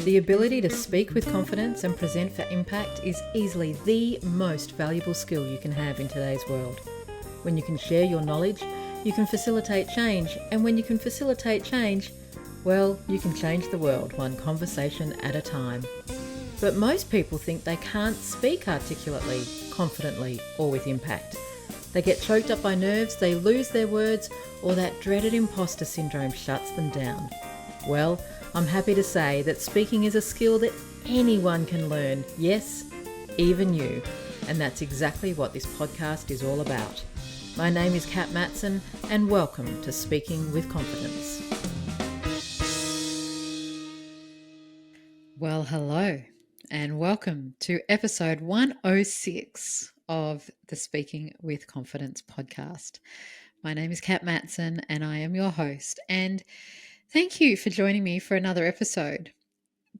The ability to speak with confidence and present for impact is easily the most valuable skill you can have in today's world. When you can share your knowledge, you can facilitate change, and when you can facilitate change, well, you can change the world one conversation at a time. But most people think they can't speak articulately, confidently, or with impact. They get choked up by nerves, they lose their words, or that dreaded imposter syndrome shuts them down. Well, I'm happy to say that speaking is a skill that anyone can learn, yes, even you. And that's exactly what this podcast is all about. My name is Kat Matson, and welcome to Speaking with Confidence. Well, hello, and welcome to episode 106 of the Speaking with Confidence podcast. My name is Kat Matson, and I am your host, and thank you for joining me for another episode.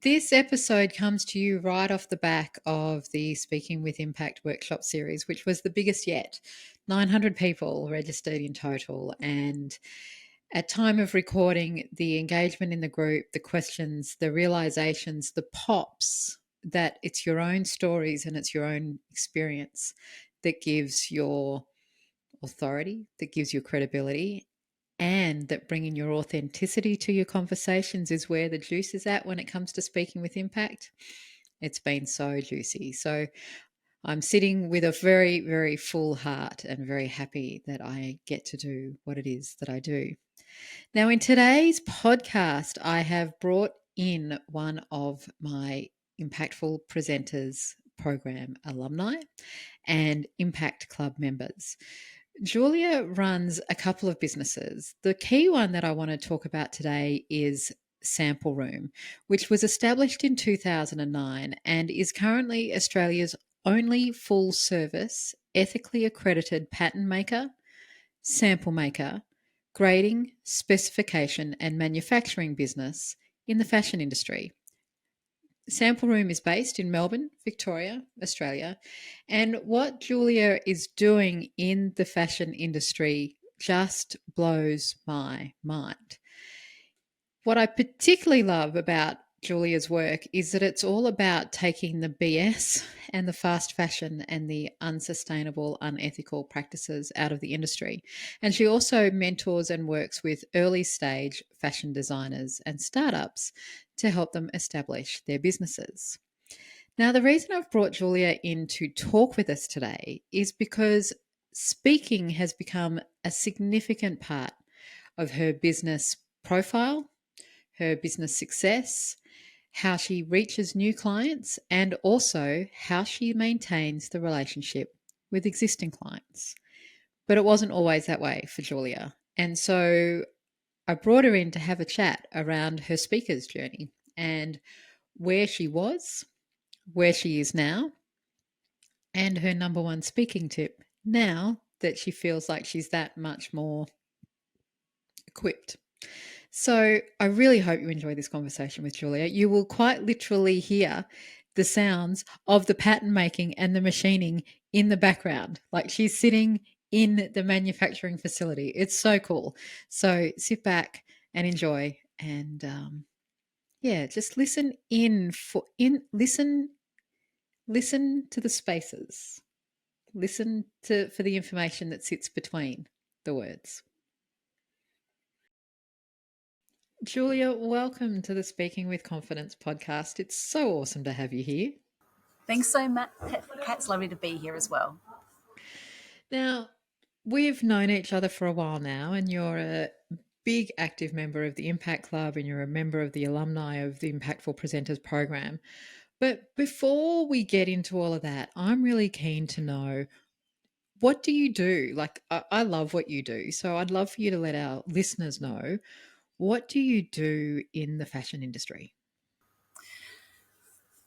This episode comes to you right off the back of the Speaking with Impact workshop series, which was the biggest yet. 900 people registered in total, and at time of recording, the engagement in the group, the questions, the realizations, the pops, that it's your own stories and it's your own experience that gives your authority, that gives you credibility, and that bringing your authenticity to your conversations is where the juice is at when it comes to speaking with impact. It's been so juicy. So I'm sitting with a very, very full heart and very happy that I get to do what it is that I do. Now, in today's podcast, I have brought in one of my Impactful Presenters program alumni and Impact Club members. Julia runs a couple of businesses. The key one that I want to talk about today is Sample Room, which was established in 2009 and is currently Australia's only full-service, ethically accredited pattern maker, sample maker, grading, specification, and manufacturing business in the fashion industry. Sample Room is based in Melbourne, Victoria, Australia, and what Julia is doing in the fashion industry just blows my mind. What I particularly love about Julia's work is that it's all about taking the BS and the fast fashion and the unsustainable, unethical practices out of the industry. And she also mentors and works with early stage fashion designers and startups to help them establish their businesses. Now, the reason I've brought Julia in to talk with us today is because speaking has become a significant part of her business profile, her business success, how she reaches new clients, and also how she maintains the relationship with existing clients. But it wasn't always that way for Julia. And so I brought her in to have a chat around her speaker's journey and where she was, where she is now, and her number one speaking tip now that she feels like she's that much more equipped. So I really hope you enjoy this conversation with Julia. You will quite literally hear the sounds of the pattern making and the machining in the background. Like she's sitting in the manufacturing facility. It's so cool. So sit back and enjoy, and just listen listen to the spaces. Listen for the information that sits between the words. Julia, welcome to the Speaking with Confidence podcast. It's so awesome to have you here. Thanks so much, Kat. It's lovely to be here as well. Now, we've known each other for a while now, and you're a big active member of the Impact Club and you're a member of the alumni of the Impactful Presenters program. But before we get into all of that, I'm really keen to know, what do you do? Like, I love what you do. So I'd love for you to let our listeners know, what do you do in the fashion industry?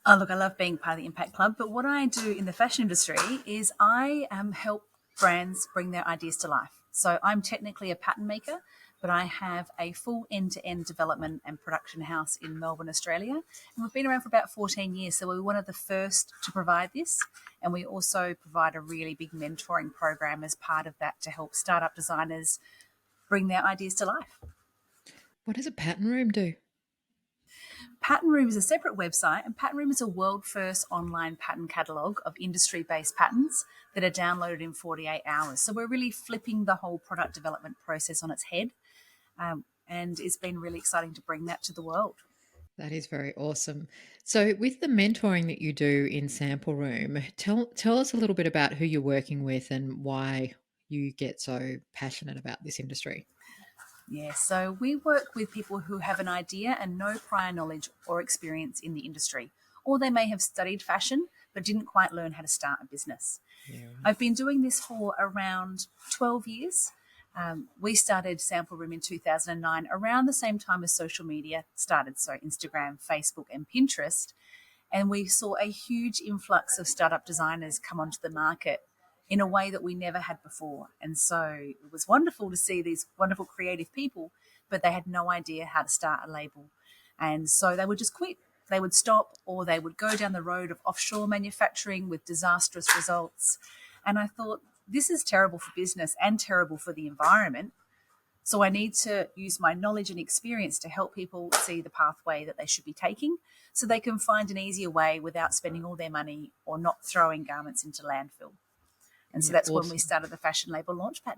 Oh, look, I love being part of the Impact Club, but what I do in the fashion industry is I help brands bring their ideas to life. So I'm technically a pattern maker, but I have a full end-to-end development and production house in Melbourne, Australia. And we've been around for about 14 years, so we were one of the first to provide this. And we also provide a really big mentoring program as part of that to help startup designers bring their ideas to life. What does a pattern room do? Patent Room is a separate website, and Patent Room is a world-first online patent catalogue of industry-based patents that are downloaded in 48 hours. So we're really flipping the whole product development process on its head, and it's been really exciting to bring that to the world. That is very awesome. So, with the mentoring that you do in Sample Room, tell us a little bit about who you're working with and why you get so passionate about this industry. Yeah, so we work with people who have an idea and no prior knowledge or experience in the industry, or they may have studied fashion but didn't quite learn how to start a business. Yeah, right. I've been doing this for around 12 years. We started Sample Room in 2009, around the same time as social media started, so Instagram, Facebook, and Pinterest. And we saw a huge influx of startup designers come onto the market in a way that we never had before. And so it was wonderful to see these wonderful creative people, but they had no idea how to start a label. And so they would just quit. They would stop, or they would go down the road of offshore manufacturing with disastrous results. And I thought, this is terrible for business and terrible for the environment. So I need to use my knowledge and experience to help people see the pathway that they should be taking so they can find an easier way without spending all their money or not throwing garments into landfill. And so Yeah, that's when we awesome. started the fashion label Launchpad.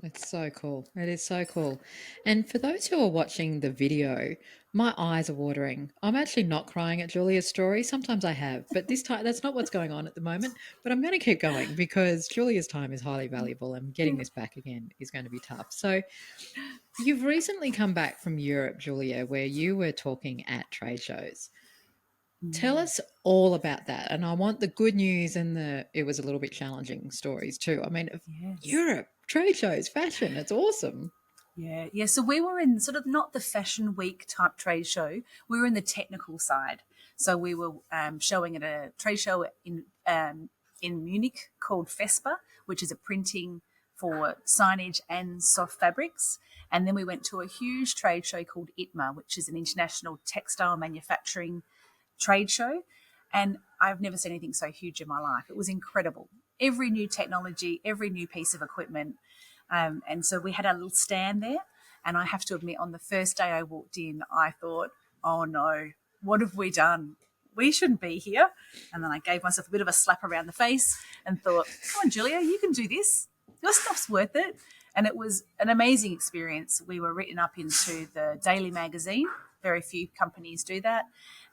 It's so cool. It is so cool. And for those who are watching the video, my eyes are watering. I'm actually not crying at Julia's story. Sometimes I have, but this time that's not what's going on at the moment. But I'm going to keep going because Julia's time is highly valuable and getting this back again is going to be tough. So, you've recently come back from Europe, Julia, where you were talking at trade shows. Tell us all about that. And I want the good news and the it was a little bit challenging stories too. I mean, of Yes. Europe, trade shows, fashion, it's awesome. Yeah, yeah. So we were in sort of not the fashion week type trade show. We were in the technical side. So we were showing at a trade show in Munich called FESPA, which is a printing for signage and soft fabrics. And then we went to a huge trade show called ITMA, which is an international textile manufacturing trade show. And I've never seen anything so huge in my life. It was incredible. Every new technology, every new piece of equipment. And so we had a little stand there. And I have to admit, on the first day I walked in, I thought, oh no, what have we done? We shouldn't be here. And then I gave myself a bit of a slap around the face and thought, come on, Julia, you can do this. Your stuff's worth it. And it was an amazing experience. We were written up into the Daily Magazine. Very few companies do that.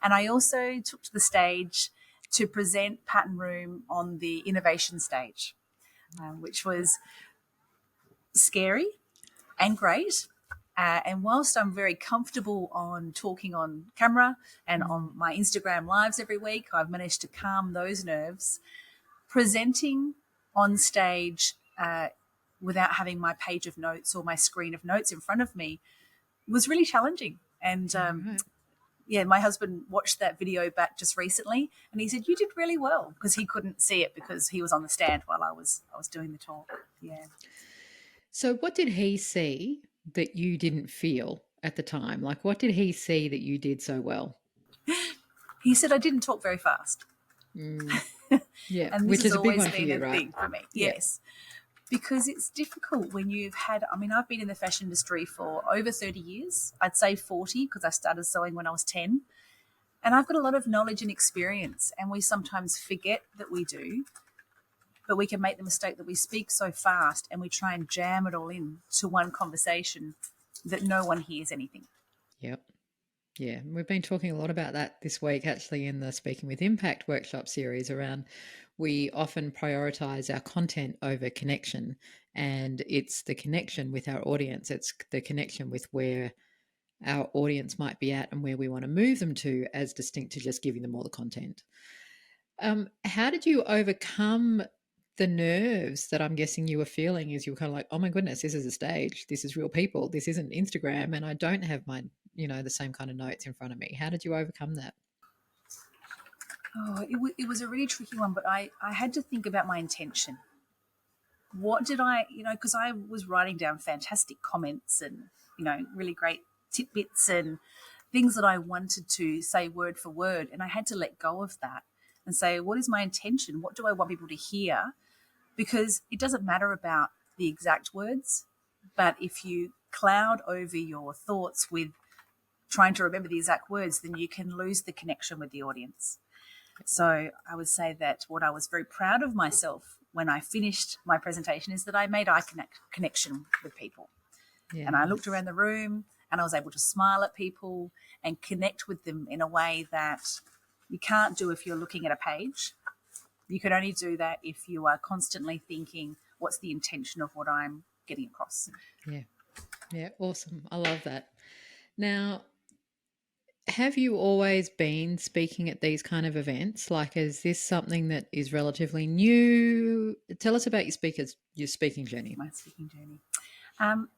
And I also took to the stage to present Patent Room on the innovation stage, which was scary and great. And whilst I'm very comfortable on talking on camera and on my Instagram lives every week, I've managed to calm those nerves. Presenting on stage without having my page of notes or my screen of notes in front of me was really challenging. And Right. yeah, my husband watched that video back just recently, and he said you did really well because he couldn't see it because he was on the stand while I was doing the talk. Yeah. So what did he see that you didn't feel at the time? Like what did he see that you did so well? He said I didn't talk very fast. Mm, yeah, And this which has is a big always one for been you, a right? thing for me. Yeah. Yes. Because it's difficult when you've had, I mean, I've been in the fashion industry for over 30 years. I'd say 40 because I started sewing when I was 10. And I've got a lot of knowledge and experience, and we sometimes forget that we do. But we can make the mistake that we speak so fast and we try and jam it all in to one conversation that no one hears anything. Yep. Yeah, we've been talking a lot about that this week, actually, in the Speaking with Impact workshop series around we often prioritize our content over connection. And it's the connection with our audience, it's the connection with where our audience might be at and where we want to move them to, as distinct to just giving them all the content. How did you overcome the nerves that I'm guessing you were feeling as you were kind of like, oh my goodness, this is a stage, this is real people, this isn't Instagram, and I don't have my, the same kind of notes in front of me. How did you overcome that? Oh, it was a really tricky one, but I had to think about my intention. What did I, because I was writing down fantastic comments and, really great tidbits and things that I wanted to say word for word. And I had to let go of that and say, what is my intention? What do I want people to hear? Because it doesn't matter about the exact words, but if you cloud over your thoughts with trying to remember the exact words, then you can lose the connection with the audience. So I would say that what I was very proud of myself when I finished my presentation is that I made eye connection with people. And I looked around the room and I was able to smile at people and connect with them in a way that you can't do if you're looking at a page. You can only do that if you are constantly thinking, what's the intention of what I'm getting across? Yeah. Yeah. Awesome. I love that. Now, have you always been speaking at these kind of events? Like, is this something that is relatively new? Tell us about your speaking journey. My speaking journey.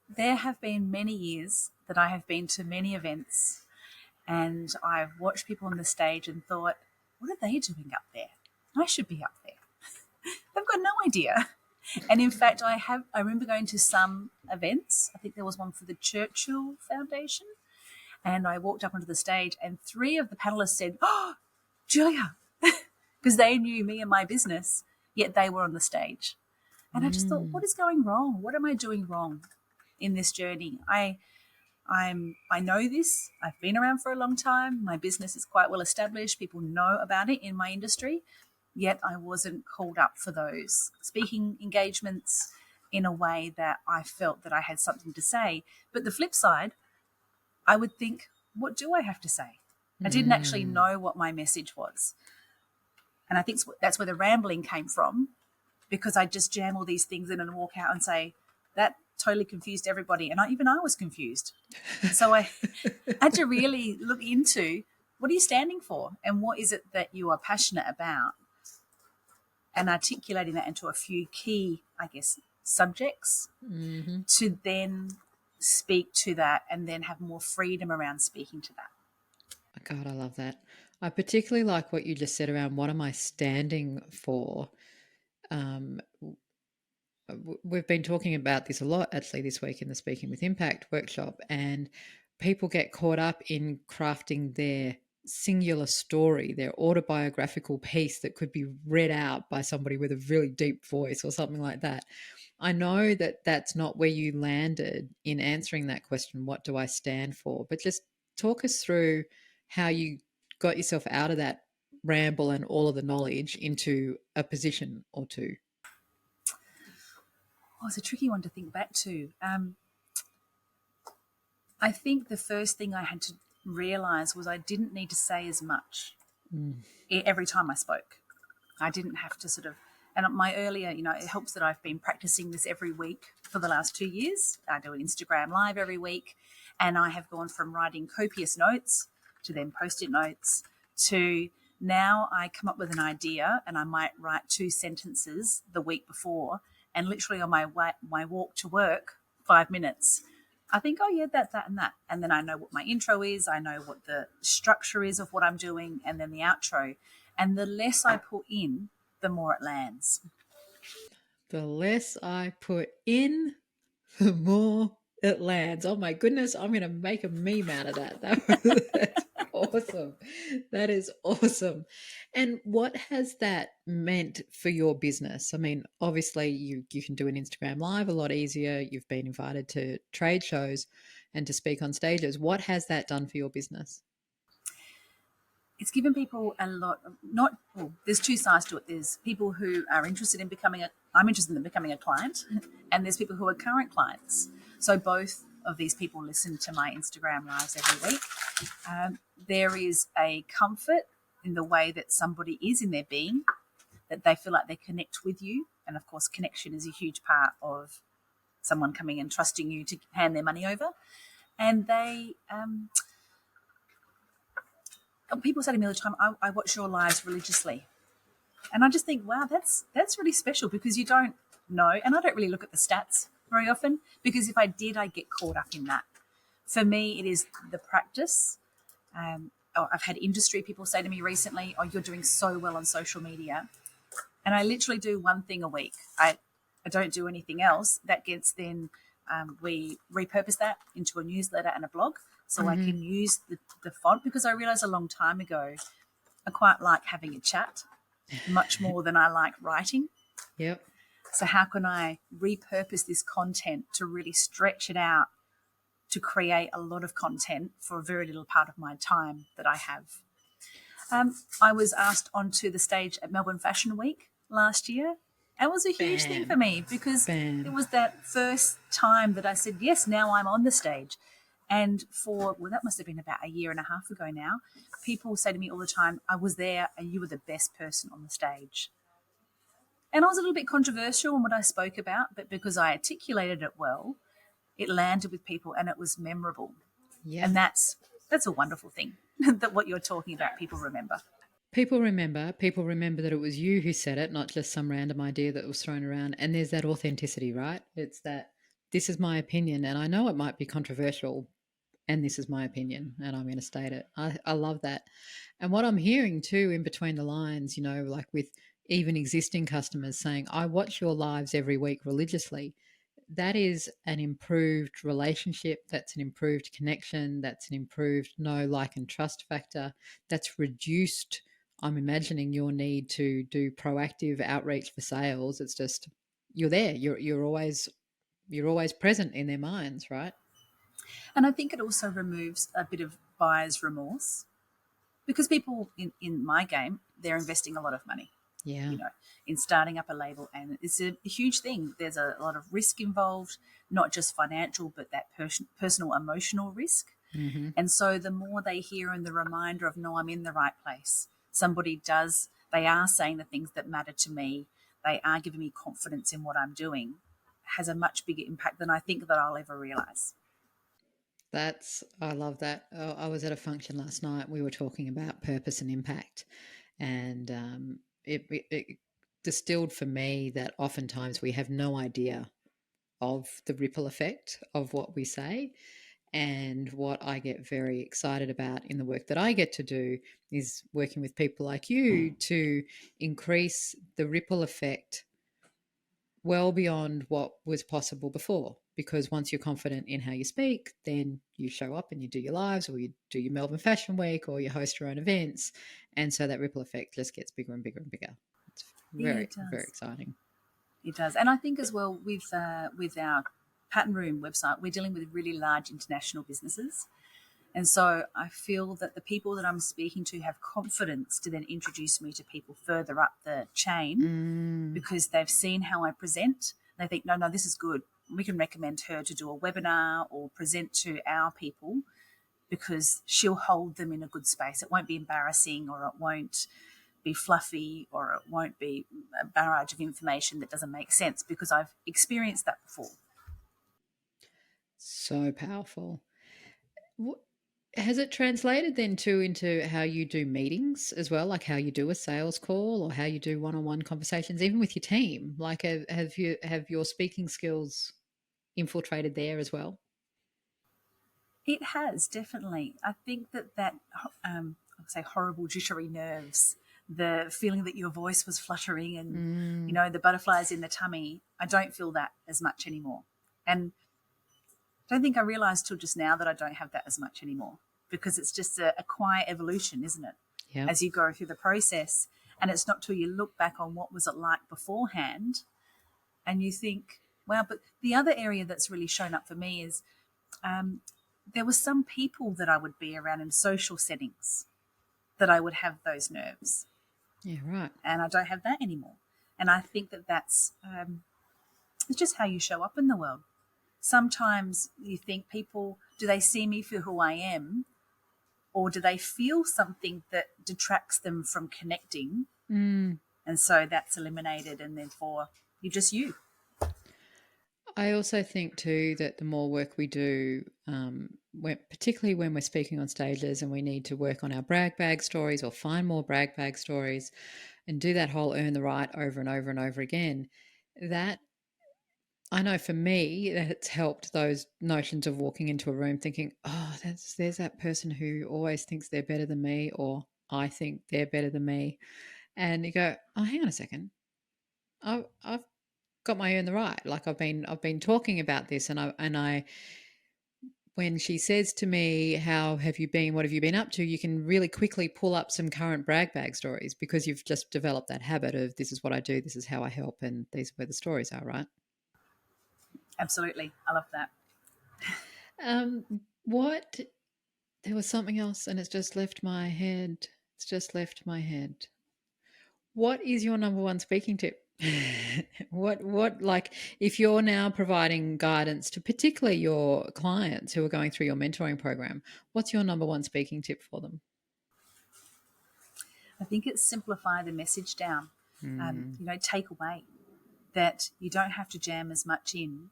There have been many years that I have been to many events and I've watched people on the stage and thought, what are they doing up there? I should be up there. They've got no idea. And in fact, I remember going to some events. I think there was one for the Churchill Foundation. And I walked up onto the stage and 3 of the panelists said, "Oh, Julia," because they knew me and my business, yet they were on the stage. And I just thought, what is going wrong? What am I doing wrong in this journey? I know this. I've been around for a long time. My business is quite well established. People know about it in my industry, yet I wasn't called up for those speaking engagements in a way that I felt that I had something to say. But the flip side, I would think, what do I have to say? I didn't actually know what my message was. And I think that's where the rambling came from, because I just jam all these things in and walk out and say, that totally confused everybody. And even I was confused. So I had to really look into, what are you standing for? And what is it that you are passionate about? And articulating that into a few key, I guess, subjects to then speak to that and then have more freedom around speaking to that. God, I love that. I particularly like what you just said around what am I standing for. We've been talking about this a lot actually this week in the Speaking with Impact workshop, and people get caught up in crafting their singular story, their autobiographical piece that could be read out by somebody with a really deep voice or something like that. I know that that's not where you landed in answering that question, what do I stand for? But just talk us through how you got yourself out of that ramble and all of the knowledge into a position or two. Oh, it's a tricky one to think back to. I think the first thing I had to realize was I didn't need to say as much every time I spoke. I didn't have to sort of, and my earlier, it helps that I've been practicing this every week for the last 2 years. I do an Instagram live every week, and I have gone from writing copious notes to then post-it notes to now I come up with an idea and I might write 2 sentences the week before, and literally on my walk to work, 5 minutes, I think, oh yeah, that, and that. And then I know what my intro is. I know what the structure is of what I'm doing, and then the outro. And the less I put in, the more it lands. The less I put in, the more it lands. Oh my goodness, I'm going to make a meme out of that. That's awesome. That is awesome. And what has that meant for your business? I mean, obviously you can do an Instagram live a lot easier. You've been invited to trade shows and to speak on stages. What has that done for your business? It's given people a lot of, not, well, there's 2 sides to it. There's people who are interested in I'm interested in becoming a client, and there's people who are current clients. So both of these people listen to my Instagram lives every week. There is a comfort in the way that somebody is in their being, that they feel like they connect with you. And of course, connection is a huge part of someone coming and trusting you to hand their money over. And people say to me all the time, I watch your lives religiously. And I just think, wow, that's really special, because you don't know. And I don't really look at the stats very often, because if I did, I'd get caught up in that. For me, it is the practice. I've had industry people say to me recently, oh, you're doing so well on social media. And I literally do one thing a week. I don't do anything else. That gets then, we repurpose that into a newsletter and a blog. So I can use the font, because I realized a long time ago, I quite like having a chat much more than I like writing. Yep. So how can I repurpose this content to really stretch it out to create a lot of content for a very little part of my time that I have. I was asked onto the stage at Melbourne Fashion Week last year. It was a huge thing for Bam. me because it Bam. was that first time that I said, yes, now I'm on the stage. And that must have been about a year and a half ago now, people say to me all the time, I was there and you were the best person on the stage. And I was a little bit controversial in what I spoke about, but because I articulated it well, it landed with people and it was memorable. Yeah. And that's a wonderful thing that what you're talking about, people remember. People remember that it was you who said it, not just some random idea that was thrown around. And there's that authenticity, right? It's that this is my opinion, and I know it might be controversial, and this is my opinion, and I'm going to state it. I love that. And what I'm hearing too in between the lines, like with even existing customers saying, I watch your lives every week religiously. That is an improved relationship. That's an improved connection. That's an improved know, like, and trust factor. That's reduced, I'm imagining, your need to do proactive outreach for sales. It's just you're there. You're always present in their minds, right? And I think it also removes a bit of buyer's remorse because people in my game, they're investing a lot of money, Yeah. you know, in starting up a label. And it's a huge thing. There's a lot of risk involved, not just financial, but that personal, emotional risk. Mm-hmm. And so the more they hear and the reminder of, no, I'm in the right place, they are saying the things that matter to me, they are giving me confidence in what I'm doing, has a much bigger impact than I think that I'll ever realize. I love that. I was at a function last night. We were talking about purpose and impact, and it distilled for me that oftentimes we have no idea of the ripple effect of what we say. And what I get very excited about in the work that I get to do is working with people like you to increase the ripple effect well beyond what was possible before. Because once you're confident in how you speak, then you show up and you do your lives, or you do your Melbourne Fashion Week, or you host your own events. And so that ripple effect just gets bigger and bigger and bigger. It's very, It very does. exciting. It does. And I think as well with our Pattern Room website, we're dealing with really large international businesses. And so I feel that the people that I'm speaking to have confidence to then introduce me to people further up the chain Mm, because they've seen how I present. They think, no, this is good. We can recommend her to do a webinar or present to our people because she'll hold them in a good space. It won't be embarrassing, or it won't be fluffy, or it won't be a barrage of information that doesn't make sense because I've experienced that before. so powerful. Has it translated then too into how you do meetings as well, like how you do a sales call or how you do one-on-one conversations, even with your team? Like, have your speaking skills infiltrated there as well? It has, definitely. I think that I would say horrible jittery nerves, the feeling that your voice was fluttering and, Mm, the butterflies in the tummy, I don't feel that as much anymore. And I don't think I realised till just now that I don't have that as much anymore because it's just a quiet evolution, isn't it? yeah. As you go through the process. And it's not till you look back on what was it like beforehand and you think, wow. But the other area that's really shown up for me is um, there were some people that I would be around in social settings that I would have those nerves, Yeah, right. and I don't have that anymore. And I think that's it's just how you show up in the world. Sometimes you think people, do they see me for who I am, or do they feel something that detracts them from connecting? Mm. And so that's eliminated, and therefore you're just you. I also think too that the more work we do, particularly when we're speaking on stages and we need to work on our brag bag stories or find more brag bag stories and do that whole earn the right over and over and over again, that I know for me that it's helped those notions of walking into a room thinking, oh, there's that person who always thinks they're better than me, or I think they're better than me. And you go, oh, hang on a second. I've got my earn the right. Like I've been talking about this, and I when she says to me, how have you been? What have you been up to? You can really quickly pull up some current brag bag stories because you've just developed that habit of this is what I do, this is how I help, and these are where the stories are, right? Absolutely. I love that. What there was something else and it's just left my head. It's just left my head. What is your number one speaking tip? What like if you're now providing guidance to particularly your clients who are going through your mentoring program, what's your number one speaking tip for them? I think it's simplify the message down. Mm, Take away that you don't have to jam as much in,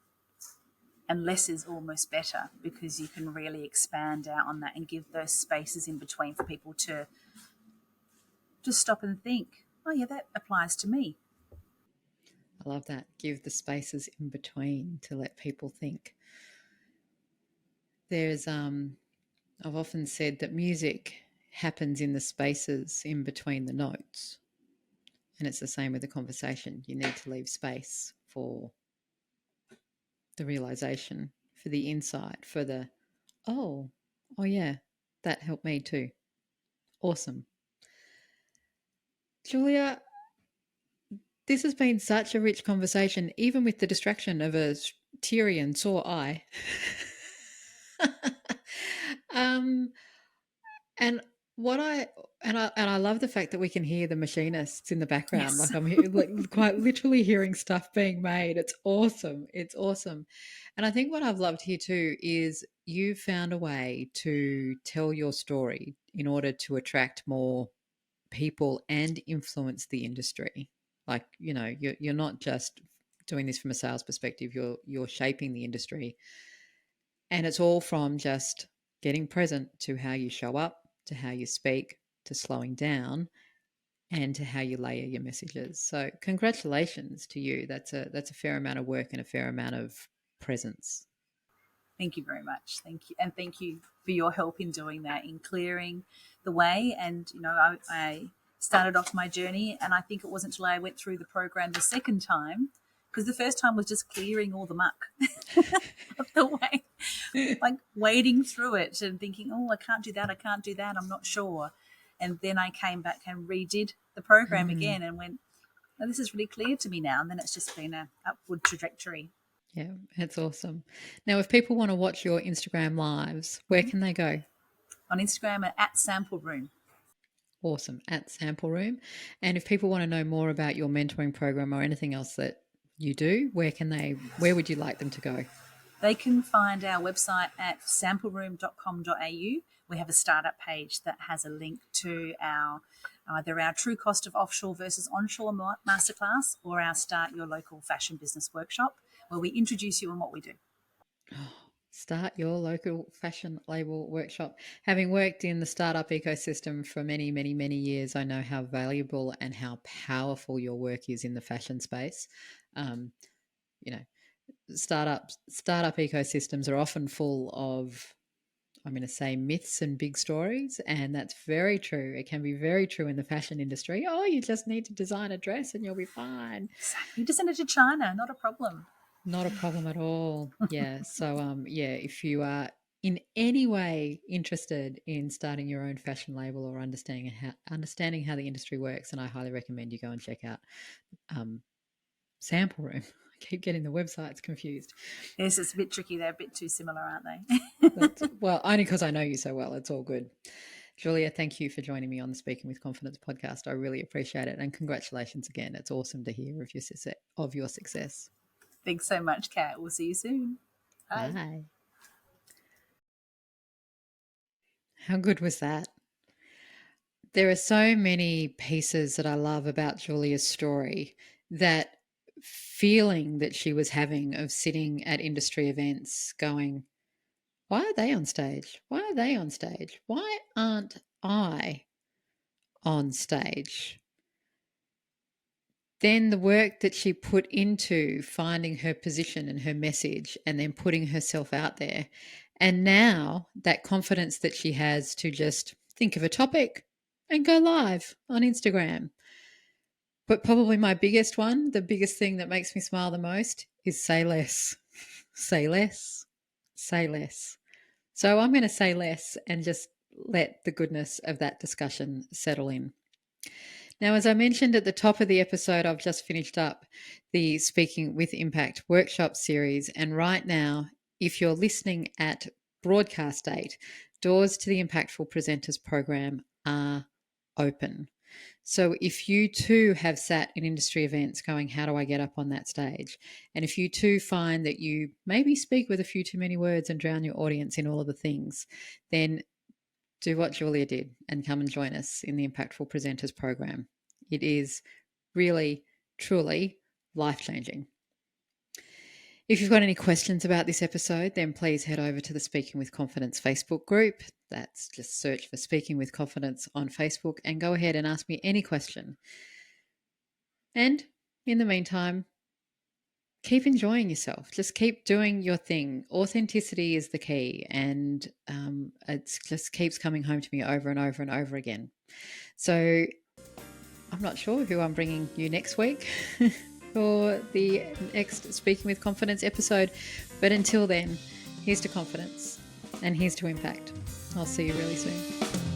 and less is almost better because you can really expand out on that and give those spaces in between for people to just stop and think, oh, yeah, that applies to me. I love that. Give the spaces in between to let people think. There's I've often said that music happens in the spaces in between the notes. And it's the same with the conversation. You need to leave space for the realization, for the insight, for the, oh, oh yeah, that helped me too. Awesome. Julia, this has been such a rich conversation, even with the distraction of a teary and sore eye. um, and what I love the fact that we can hear the machinists in the background. Yes. Like like quite literally hearing stuff being made. It's awesome. It's awesome. And I think what I've loved here too is you found a way to tell your story in order to attract more people and influence the industry. Like, you're not just doing this from a sales perspective, you're shaping the industry. And it's all from just getting present to how you show up, to how you speak, to slowing down, and to how you layer your messages. So congratulations to you. That's a fair amount of work and a fair amount of presence. Thank you very much. Thank you. And thank you for your help in doing that, in clearing the way. And, I started off my journey, and I think it wasn't until I went through the program the second time, because the first time was just clearing all the muck of the way, like wading through it and thinking, oh, I can't do that. I can't do that. I'm not sure. And then I came back and redid the program Mm, again and went, oh, this is really clear to me now. And then it's just been a upward trajectory. yeah, it's awesome. Now, if people want to watch your Instagram lives, where Mm-hmm. can they go? On Instagram at Sample Room. Awesome, at Sample Room. And if people want to know more about your mentoring program or anything else that you do, where would you like them to go? They can find our website at sampleroom.com.au. We have a startup page that has a link to either our true cost of offshore versus onshore masterclass or our Start Your Local Fashion Business Workshop, where we introduce you on what we do. Start your local fashion label workshop. Having worked in the startup ecosystem for many, many, many years, I know how valuable and how powerful your work is in the fashion space. Um, you know, startup ecosystems are often full of, I'm going to say, myths and big stories, and that's very true. It can be very true in the fashion industry. Oh, you just need to design a dress and you'll be fine. You just send it to China, not a problem. Not a problem at all. Yeah. So, yeah, if you are in any way interested in starting your own fashion label or understanding how the industry works, and I highly recommend you go and check out um, Sample Room. I keep getting the websites confused. Yes, it's a bit tricky. They're a bit too similar, aren't they? Well, only because I know you so well. It's all good. Julia, thank you for joining me on the Speaking with Confidence podcast. I really appreciate it, and congratulations again. It's awesome to hear of your success. Thanks so much, Kat. We'll see you soon. Bye. Bye. How good was that? There are so many pieces that I love about Julia's story. That feeling that she was having of sitting at industry events going, why are they on stage? Why are they on stage? Why aren't I on stage? Then the work that she put into finding her position and her message and then putting herself out there. And now that confidence that she has to just think of a topic and go live on Instagram. But probably my biggest one, the biggest thing that makes me smile the most is say less, say less, say less. So I'm going to say less and just let the goodness of that discussion settle in. Now, as I mentioned at the top of the episode, I've just finished up the Speaking with Impact workshop series. And right now, if you're listening at broadcast date, doors to the Impactful Presenters program are open. So if you too have sat in industry events going, how do I get up on that stage? And if you too find that you maybe speak with a few too many words and drown your audience in all of the things, then do what Julia did and come and join us in the Impactful Presenters program. It is really, truly life-changing. If you've got any questions about this episode, then please head over to the Speaking with Confidence Facebook group. That's just search for Speaking with Confidence on Facebook and go ahead and ask me any question. And in the meantime, keep enjoying yourself. Just keep doing your thing. Authenticity is the key, and it just keeps coming home to me over and over and over again. So I'm not sure who I'm bringing you next week for the next Speaking with Confidence episode, but until then, here's to confidence and here's to impact. I'll see you really soon.